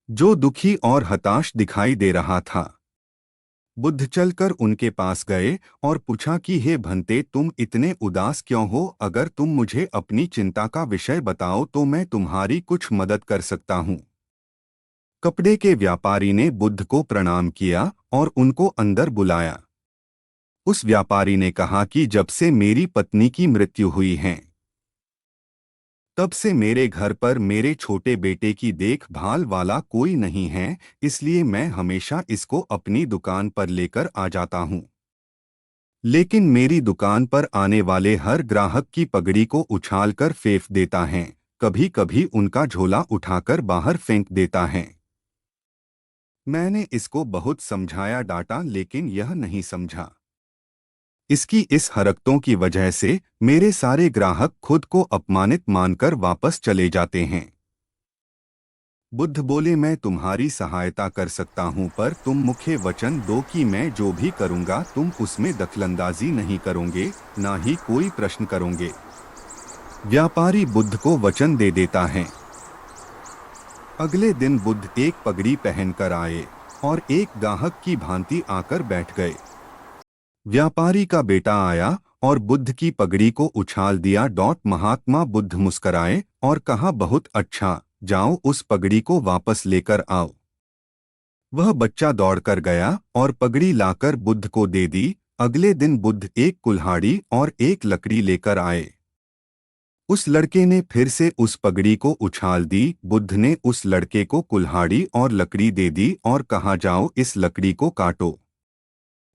जो दुखी और हताश दिखाई दे रहा था। बुद्ध चलकर उनके पास गए और पूछा कि हे भंते, तुम इतने उदास क्यों हो? अगर तुम मुझे अपनी चिंता का विषय बताओ तो मैं तुम्हारी कुछ मदद कर सकता हूँ। कपड़े के व्यापारी ने बुद्ध को प्रणाम किया और उनको अंदर बुलाया। उस व्यापारी ने कहा कि जब से मेरी पत्नी की मृत्यु हुई है, तब से मेरे घर पर मेरे छोटे बेटे की देखभाल वाला कोई नहीं है, इसलिए मैं हमेशा इसको अपनी दुकान पर लेकर आ जाता हूँ। लेकिन मेरी दुकान पर आने वाले हर ग्राहक की पगड़ी को उछालकर फेंक देता है, कभी कभी उनका झोला उठाकर बाहर फेंक देता है। मैंने इसको बहुत समझाया डांटा, लेकिन यह नहीं समझा। इसकी इस हरकतों की वजह से मेरे सारे ग्राहक खुद को अपमानित मानकर वापस चले जाते हैं। बुद्ध बोले, मैं तुम्हारी सहायता कर सकता हूं, पर तुम मुझे वचन दो कि मैं जो भी करूंगा तुम उसमें दखलंदाजी नहीं करोगे, ना ही कोई प्रश्न करोगे। व्यापारी बुद्ध को वचन दे देता है। अगले दिन बुद्ध एक पगड़ी पहनकर आए और एक गाहक की भांति आकर बैठ गए। व्यापारी का बेटा आया और बुद्ध की पगड़ी को उछाल दिया। महात्मा बुद्ध मुस्कराए और कहा, बहुत अच्छा, जाओ उस पगड़ी को वापस लेकर आओ। वह बच्चा दौड़कर गया और पगड़ी लाकर बुद्ध को दे दी। अगले दिन बुद्ध एक कुल्हाड़ी और एक लकड़ी लेकर आए। उस लड़के ने फिर से उस पगड़ी को उछाल दी। बुद्ध ने उस लड़के को कुल्हाड़ी और लकड़ी दे दी और कहा, जाओ इस लकड़ी को काटो।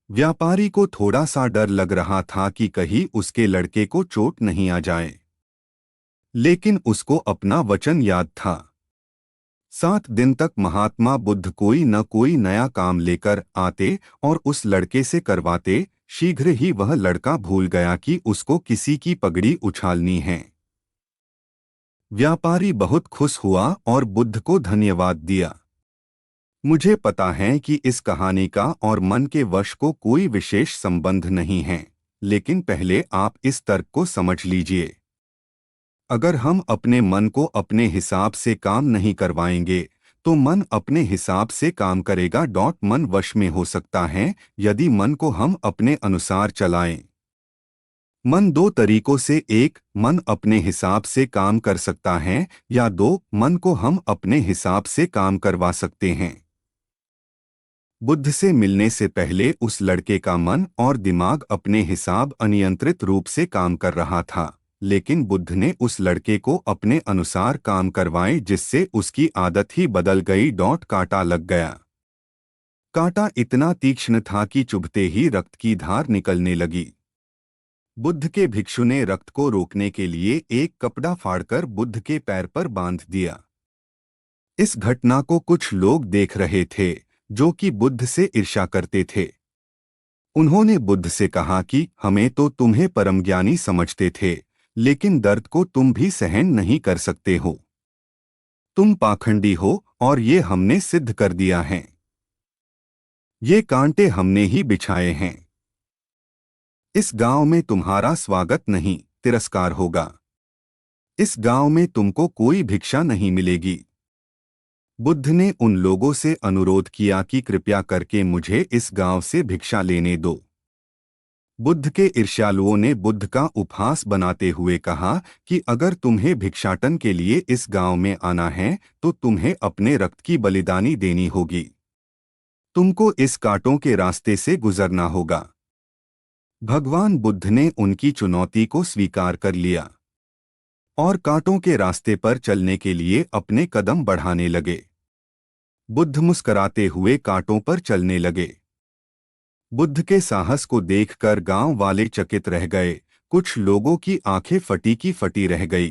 व्यापारी को थोड़ा सा डर लग रहा था कि कहीं उसके लड़के को चोट नहीं आ जाए, लेकिन उसको अपना वचन याद था। 7 दिन तक महात्मा बुद्ध कोई न कोई नया काम लेकर आते और उस लड़के से करवाते। शीघ्र ही वह लड़का भूल गया कि उसको किसी की पगड़ी उछालनी है। व्यापारी बहुत खुश हुआ और बुद्ध को धन्यवाद दिया। मुझे पता है कि इस कहानी का और मन के वश को कोई विशेष संबंध नहीं है, लेकिन पहले आप इस तर्क को समझ लीजिए। अगर हम अपने मन को अपने हिसाब से काम नहीं करवाएंगे तो मन अपने हिसाब से काम करेगा। मन वश में हो सकता है यदि मन को हम अपने अनुसार चलाएं। मन दो तरीकों से, एक, मन अपने हिसाब से काम कर सकता है, या दो, मन को हम अपने हिसाब से काम करवा सकते हैं। बुद्ध से मिलने से पहले उस लड़के का मन और दिमाग अपने हिसाब अनियंत्रित रूप से काम कर रहा था, लेकिन बुद्ध ने उस लड़के को अपने अनुसार काम करवाए, जिससे उसकी आदत ही बदल गई। कांटा लग गया। कांटा इतना तीक्ष्ण था कि चुभते ही रक्त की धार निकलने लगी। बुद्ध के भिक्षु ने रक्त को रोकने के लिए एक कपड़ा फाड़कर बुद्ध के पैर पर बांध दिया। इस घटना को कुछ लोग देख रहे थे जो कि बुद्ध से ईर्ष्या करते थे। उन्होंने बुद्ध से कहा कि हमें तो तुम्हें परमज्ञानी समझते थे, लेकिन दर्द को तुम भी सहन नहीं कर सकते हो। तुम पाखंडी हो और ये हमने सिद्ध कर दिया है। ये कांटे हमने ही बिछाए हैं। इस गांव में तुम्हारा स्वागत नहीं, तिरस्कार होगा। इस गांव में तुमको कोई भिक्षा नहीं मिलेगी। बुद्ध ने उन लोगों से अनुरोध किया कि कृपया करके मुझे इस गांव से भिक्षा लेने दो। बुद्ध के ईर्ष्यालुओं ने बुद्ध का उपहास बनाते हुए कहा कि अगर तुम्हें भिक्षाटन के लिए इस गांव में आना है तो तुम्हें अपने रक्त की बलिदानी देनी होगी। तुमको इस कांटों के रास्ते से गुजरना होगा। भगवान बुद्ध ने उनकी चुनौती को स्वीकार कर लिया और कांटों के रास्ते पर चलने के लिए अपने कदम बढ़ाने लगे। बुद्ध मुस्कराते हुए कांटों पर चलने लगे। बुद्ध के साहस को देखकर गांव वाले चकित रह गए। कुछ लोगों की आंखें फटी की फटी रह गई।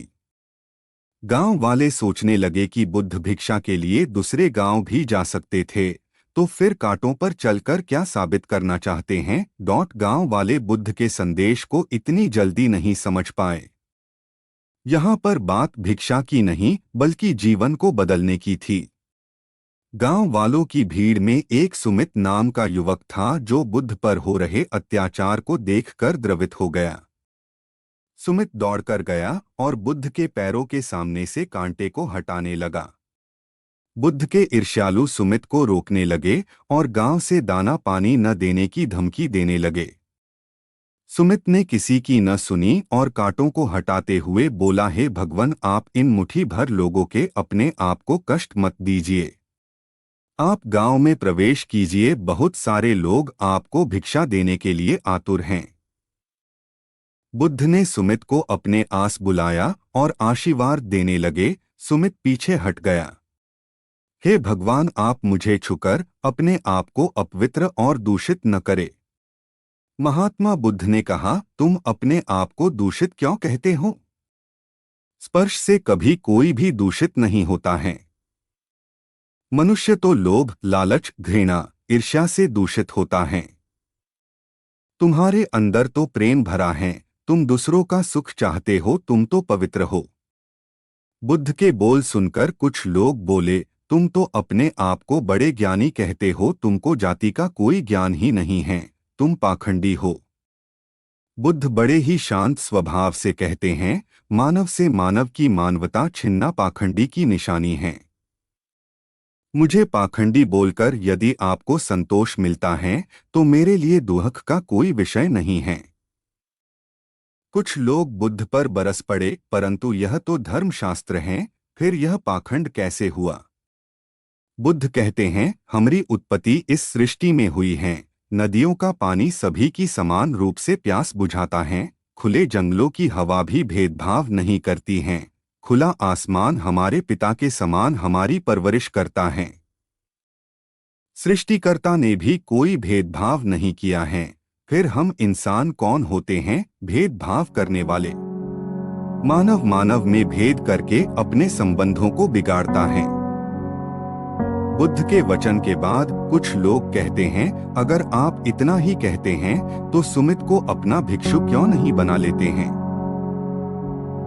गांव वाले सोचने लगे कि बुद्ध भिक्षा के लिए दूसरे गांव भी जा सकते थे, तो फिर कांटों पर चलकर क्या साबित करना चाहते हैं। गांव वाले बुद्ध के संदेश को इतनी जल्दी नहीं समझ पाए। यहाँ पर बात भिक्षा की नहीं बल्कि जीवन को बदलने की थी। गांव वालों की भीड़ में एक सुमित नाम का युवक था जो बुद्ध पर हो रहे अत्याचार को देखकर द्रवित हो गया। सुमित दौड़कर गया और बुद्ध के पैरों के सामने से कांटे को हटाने लगा। बुद्ध के ईर्ष्यालु सुमित को रोकने लगे और गांव से दाना पानी न देने की धमकी देने लगे। सुमित ने किसी की न सुनी और कांटों को हटाते हुए बोला, हे भगवान, आप इन मुट्ठी भर लोगों के अपने आप को कष्ट मत दीजिए। आप गांव में प्रवेश कीजिए, बहुत सारे लोग आपको भिक्षा देने के लिए आतुर हैं। बुद्ध ने सुमित को अपने आस बुलाया और आशीर्वाद देने लगे। सुमित पीछे हट गया। हे भगवान, आप मुझे छूकर अपने आप को अपवित्र और दूषित न करे। महात्मा बुद्ध ने कहा, तुम अपने आप को दूषित क्यों कहते हो? स्पर्श से कभी कोई भी दूषित नहीं होता है। मनुष्य तो लोभ, लालच, घृणा, ईर्ष्या से दूषित होता है। तुम्हारे अंदर तो प्रेम भरा है, तुम दूसरों का सुख चाहते हो, तुम तो पवित्र हो। बुद्ध के बोल सुनकर कुछ लोग बोले, तुम तो अपने आप को बड़े ज्ञानी कहते हो, तुमको जाति का कोई ज्ञान ही नहीं है, तुम पाखंडी हो। बुद्ध बड़े ही शांत स्वभाव से कहते हैं, मानव से मानव की मानवता छीनना पाखंडी की निशानी है। मुझे पाखंडी बोलकर यदि आपको संतोष मिलता है तो मेरे लिए दुख का कोई विषय नहीं है। कुछ लोग बुद्ध पर बरस पड़े, परंतु यह तो धर्मशास्त्र है, फिर यह पाखंड कैसे हुआ? बुद्ध कहते हैं, हमारी उत्पत्ति इस सृष्टि में हुई है। नदियों का पानी सभी की समान रूप से प्यास बुझाता है। खुले जंगलों की हवा भी भेदभाव नहीं करती है। खुला आसमान हमारे पिता के समान हमारी परवरिश करता है। सृष्टिकर्ता ने भी कोई भेदभाव नहीं किया है। फिर हम इंसान कौन होते हैं भेदभाव करने वाले? मानव मानव में भेद करके अपने संबंधों को बिगाड़ता है। बुद्ध के वचन के बाद कुछ लोग कहते हैं, अगर आप इतना ही कहते हैं तो सुमित को अपना भिक्षु क्यों नहीं बना लेते हैं?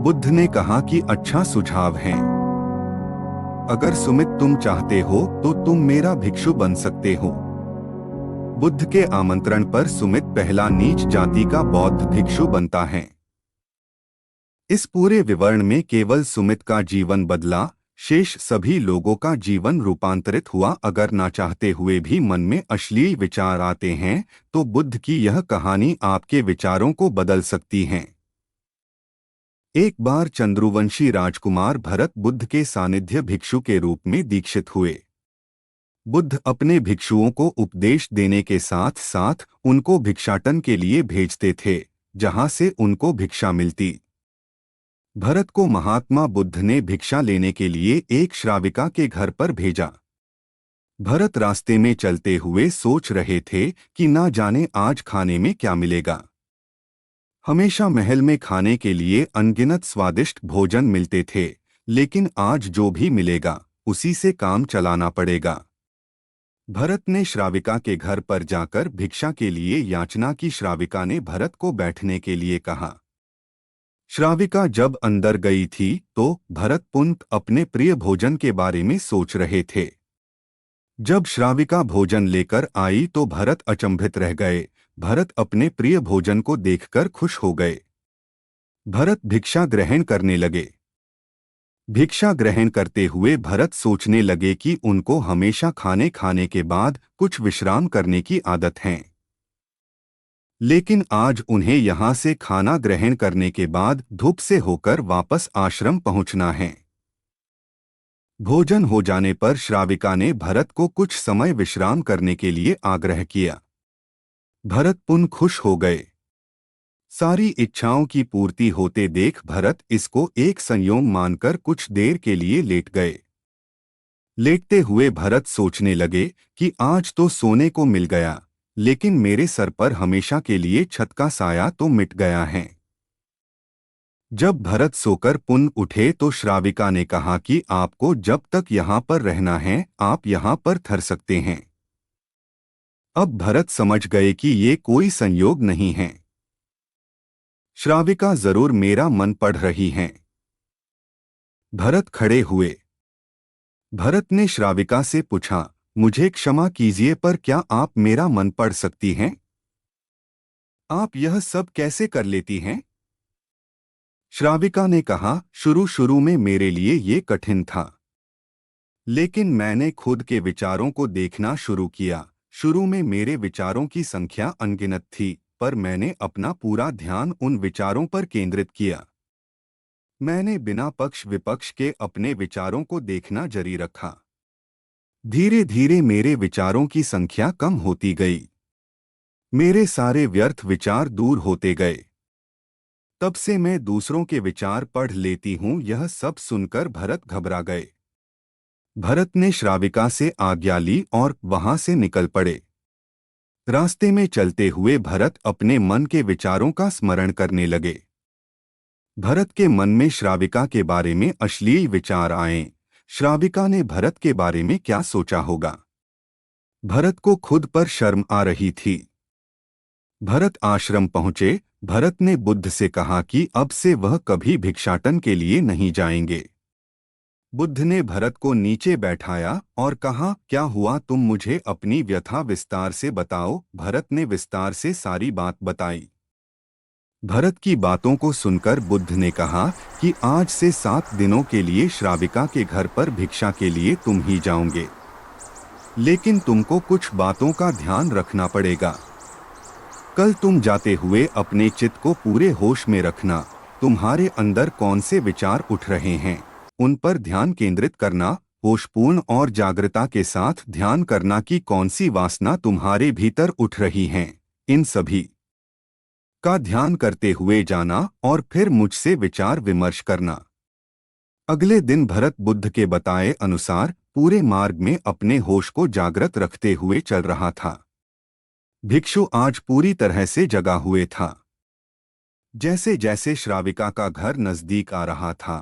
बुद्ध ने कहा कि अच्छा सुझाव है। अगर सुमित तुम चाहते हो तो तुम मेरा भिक्षु बन सकते हो। बुद्ध के आमंत्रण पर सुमित पहला नीच जाति का बौद्ध भिक्षु बनता है। इस पूरे विवरण में केवल सुमित का जीवन बदला, शेष सभी लोगों का जीवन रूपांतरित हुआ। अगर ना चाहते हुए भी मन में अश्लील विचार आते हैं तो बुद्ध की यह कहानी आपके विचारों को बदल सकती है। एक बार चंद्रुवंशी राजकुमार भरत बुद्ध के सानिध्य भिक्षु के रूप में दीक्षित हुए। बुद्ध अपने भिक्षुओं को उपदेश देने के साथ साथ उनको भिक्षाटन के लिए भेजते थे, जहां से उनको भिक्षा मिलती। भरत को महात्मा बुद्ध ने भिक्षा लेने के लिए एक श्राविका के घर पर भेजा। भरत रास्ते में चलते हुए सोच रहे थे कि ना जाने आज खाने में क्या मिलेगा। हमेशा महल में खाने के लिए अनगिनत स्वादिष्ट भोजन मिलते थे, लेकिन आज जो भी मिलेगा उसी से काम चलाना पड़ेगा। भरत ने श्राविका के घर पर जाकर भिक्षा के लिए याचना की। श्राविका ने भरत को बैठने के लिए कहा। श्राविका जब अंदर गई थी तो भरत पुनः अपने प्रिय भोजन के बारे में सोच रहे थे। जब श्राविका भोजन लेकर आई तो भरत अचंभित रह गए। भरत अपने प्रिय भोजन को देखकर खुश हो गए। भरत भिक्षा ग्रहण करने लगे। भिक्षा ग्रहण करते हुए भरत सोचने लगे कि उनको हमेशा खाने के बाद कुछ विश्राम करने की आदत है, लेकिन आज उन्हें यहाँ से खाना ग्रहण करने के बाद धूप से होकर वापस आश्रम पहुँचना है। भोजन हो जाने पर श्राविका ने भरत को कुछ समय विश्राम करने के लिए आग्रह किया। भरत पुनः खुश हो गए। सारी इच्छाओं की पूर्ति होते देख भरत इसको एक संयोग मानकर कुछ देर के लिए लेट गए। लेटते हुए भरत सोचने लगे कि आज तो सोने को मिल गया, लेकिन मेरे सर पर हमेशा के लिए छत का साया तो मिट गया है। जब भरत सोकर पुनः उठे तो श्राविका ने कहा कि आपको जब तक यहाँ पर रहना है आप यहाँ पर ठहर सकते हैं। अब भरत समझ गए कि ये कोई संयोग नहीं है। श्राविका जरूर मेरा मन पढ़ रही हैं। भरत खड़े हुए। भरत ने श्राविका से पूछा, मुझे क्षमा कीजिए पर क्या आप मेरा मन पढ़ सकती हैं? आप यह सब कैसे कर लेती हैं? श्राविका ने कहा, शुरू शुरू में मेरे लिए ये कठिन था। लेकिन मैंने खुद के विचारों को देखना शुरू किया। शुरू में मेरे विचारों की संख्या अनगिनत थी, पर मैंने अपना पूरा ध्यान उन विचारों पर केंद्रित किया। मैंने बिना पक्ष विपक्ष के अपने विचारों को देखना जारी रखा। धीरे धीरे मेरे विचारों की संख्या कम होती गई। मेरे सारे व्यर्थ विचार दूर होते गए। तब से मैं दूसरों के विचार पढ़ लेती हूँ। यह सब सुनकर भरत घबरा गए। भरत ने श्राविका से आज्ञा ली और वहां से निकल पड़े। रास्ते में चलते हुए भरत अपने मन के विचारों का स्मरण करने लगे। भरत के मन में श्राविका के बारे में अश्लील विचार आए। श्राविका ने भरत के बारे में क्या सोचा होगा? भरत को खुद पर शर्म आ रही थी। भरत आश्रम पहुंचे। भरत ने बुद्ध से कहा कि अब से वह कभी भिक्षाटन के लिए नहीं जाएंगे। बुद्ध ने भरत को नीचे बैठाया और कहा, क्या हुआ, तुम मुझे अपनी व्यथा विस्तार से बताओ। भरत ने विस्तार से सारी बात बताई। भरत की बातों को सुनकर बुद्ध ने कहा कि आज से 7 दिनों के लिए श्राविका के घर पर भिक्षा के लिए तुम ही जाओगे। लेकिन तुमको कुछ बातों का ध्यान रखना पड़ेगा। कल तुम जाते हुए अपने चित्त को पूरे होश में रखना। तुम्हारे अंदर कौन से विचार उठ रहे हैं, उन पर ध्यान केंद्रित करना। होशपूर्ण और जागृता के साथ ध्यान करना कि कौन सी वासना तुम्हारे भीतर उठ रही हैं। इन सभी का ध्यान करते हुए जाना और फिर मुझसे विचार विमर्श करना। अगले दिन भरत बुद्ध के बताए अनुसार पूरे मार्ग में अपने होश को जागृत रखते हुए चल रहा था। भिक्षु आज पूरी तरह से जगा हुए था। जैसे जैसे श्राविका का घर नजदीक आ रहा था,